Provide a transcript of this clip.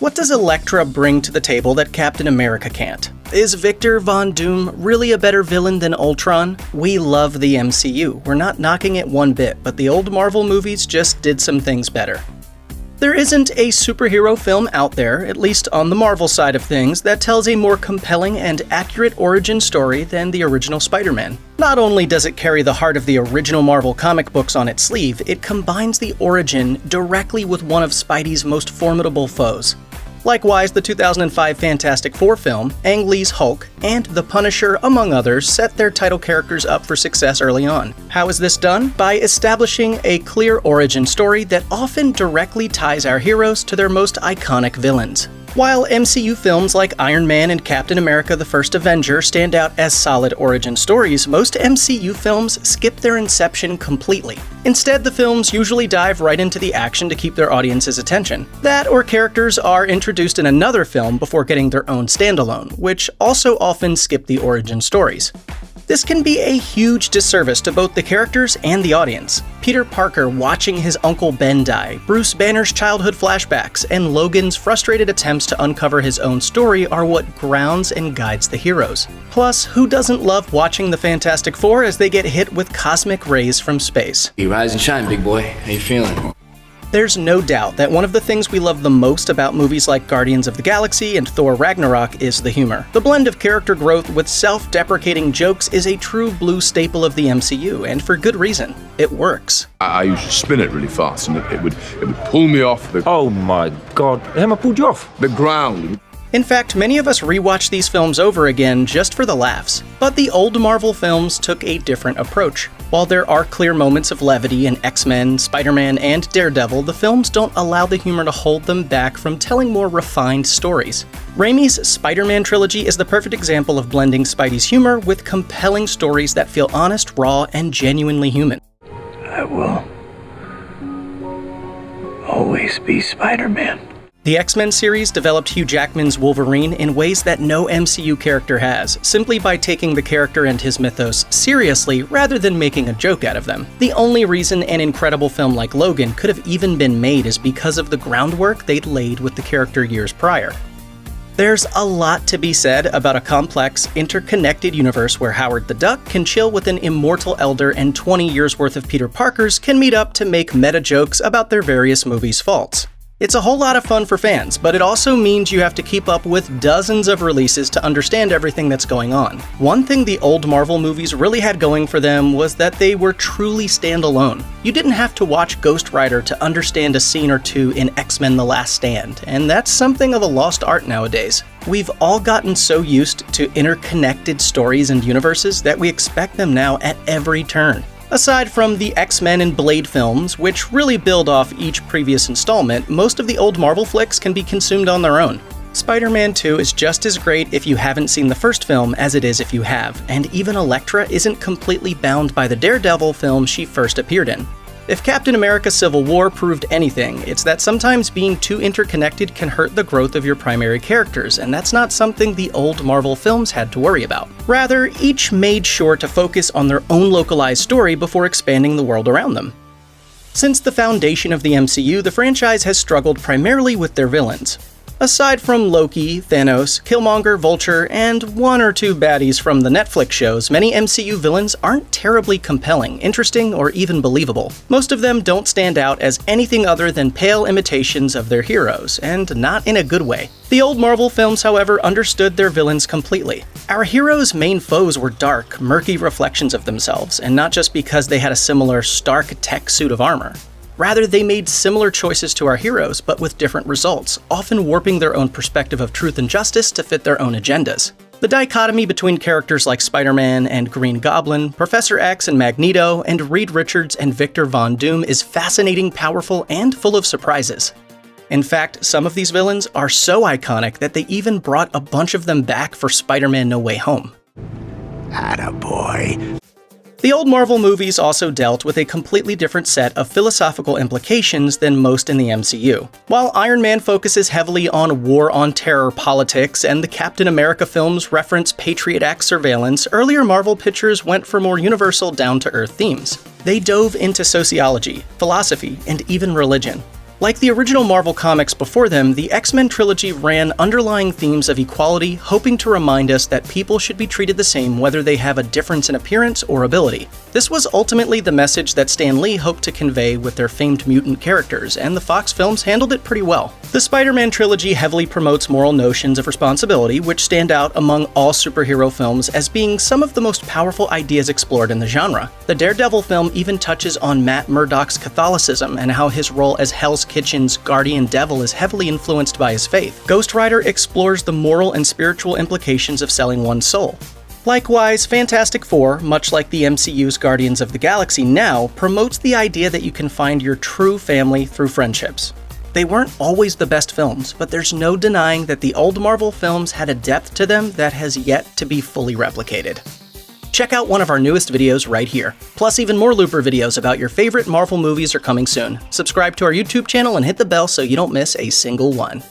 What does Elektra bring to the table that Captain America can't? Is Victor Von Doom really a better villain than Ultron? We love the MCU. We're not knocking it one bit, but the old Marvel movies just did some things better. There isn't a superhero film out there, at least on the Marvel side of things, that tells a more compelling and accurate origin story than the original Spider-Man. Not only does it carry the heart of the original Marvel comic books on its sleeve, it combines the origin directly with one of Spidey's most formidable foes. Likewise, the 2005 Fantastic Four film, Ang Lee's Hulk, and The Punisher, among others, set their title characters up for success early on. How is this done? By establishing a clear origin story that often directly ties our heroes to their most iconic villains. While MCU films like Iron Man and Captain America: The First Avenger stand out as solid origin stories, most MCU films skip their inception completely. Instead, the films usually dive right into the action to keep their audience's attention. That or characters are introduced in another film before getting their own standalone, which also often skip the origin stories. This can be a huge disservice to both the characters and the audience. Peter Parker watching his Uncle Ben die, Bruce Banner's childhood flashbacks, and Logan's frustrated attempts to uncover his own story are what grounds and guides the heroes. Plus, who doesn't love watching the Fantastic Four as they get hit with cosmic rays from space? You rise and shine, big boy. How you feeling? There's no doubt that one of the things we love the most about movies like Guardians of the Galaxy and Thor Ragnarok is the humor. The blend of character growth with self-deprecating jokes is a true blue staple of the MCU, and for good reason. It works. I used to spin it really fast, and it would pull me off the... Oh my god, Emma pulled you off? The ground. In fact, many of us rewatch these films over again just for the laughs. But the old Marvel films took a different approach. While there are clear moments of levity in X-Men, Spider-Man, and Daredevil, the films don't allow the humor to hold them back from telling more refined stories. Raimi's Spider-Man trilogy is the perfect example of blending Spidey's humor with compelling stories that feel honest, raw, and genuinely human. I will always be Spider-Man. The X-Men series developed Hugh Jackman's Wolverine in ways that no MCU character has, simply by taking the character and his mythos seriously rather than making a joke out of them. The only reason an incredible film like Logan could have even been made is because of the groundwork they'd laid with the character years prior. There's a lot to be said about a complex, interconnected universe where Howard the Duck can chill with an immortal elder and 20 years worth of Peter Parkers can meet up to make meta jokes about their various movies' faults. It's a whole lot of fun for fans, but it also means you have to keep up with dozens of releases to understand everything that's going on. One thing the old Marvel movies really had going for them was that they were truly standalone. You didn't have to watch Ghost Rider to understand a scene or two in X-Men: The Last Stand, and that's something of a lost art nowadays. We've all gotten so used to interconnected stories and universes that we expect them now at every turn. Aside from the X-Men and Blade films, which really build off each previous installment, most of the old Marvel flicks can be consumed on their own. Spider-Man 2 is just as great if you haven't seen the first film as it is if you have, and even Elektra isn't completely bound by the Daredevil film she first appeared in. If Captain America: Civil War proved anything, it's that sometimes being too interconnected can hurt the growth of your primary characters, and that's not something the old Marvel films had to worry about. Rather, each made sure to focus on their own localized story before expanding the world around them. Since the foundation of the MCU, the franchise has struggled primarily with their villains. Aside from Loki, Thanos, Killmonger, Vulture, and one or two baddies from the Netflix shows, many MCU villains aren't terribly compelling, interesting, or even believable. Most of them don't stand out as anything other than pale imitations of their heroes, and not in a good way. The old Marvel films, however, understood their villains completely. Our heroes' main foes were dark, murky reflections of themselves, and not just because they had a similar stark tech suit of armor. Rather, they made similar choices to our heroes, but with different results, often warping their own perspective of truth and justice to fit their own agendas. The dichotomy between characters like Spider-Man and Green Goblin, Professor X and Magneto, and Reed Richards and Victor Von Doom is fascinating, powerful, and full of surprises. In fact, some of these villains are so iconic that they even brought a bunch of them back for Spider-Man: No Way Home. Attaboy. The old Marvel movies also dealt with a completely different set of philosophical implications than most in the MCU. While Iron Man focuses heavily on war on terror politics and the Captain America films reference Patriot Act surveillance, earlier Marvel pictures went for more universal down-to-earth themes. They dove into sociology, philosophy, and even religion. Like the original Marvel comics before them, the X-Men trilogy ran underlying themes of equality, hoping to remind us that people should be treated the same whether they have a difference in appearance or ability. This was ultimately the message that Stan Lee hoped to convey with their famed mutant characters, and the Fox films handled it pretty well. The Spider-Man trilogy heavily promotes moral notions of responsibility, which stand out among all superhero films as being some of the most powerful ideas explored in the genre. The Daredevil film even touches on Matt Murdock's Catholicism and how his role as Hell's Kitchen's guardian devil is heavily influenced by his faith. Ghost Rider explores the moral and spiritual implications of selling one's soul. Likewise, Fantastic Four, much like the MCU's Guardians of the Galaxy now, promotes the idea that you can find your true family through friendships. They weren't always the best films, but there's no denying that the old Marvel films had a depth to them that has yet to be fully replicated. Check out one of our newest videos right here. Plus, even more Looper videos about your favorite Marvel movies are coming soon. Subscribe to our YouTube channel and hit the bell so you don't miss a single one.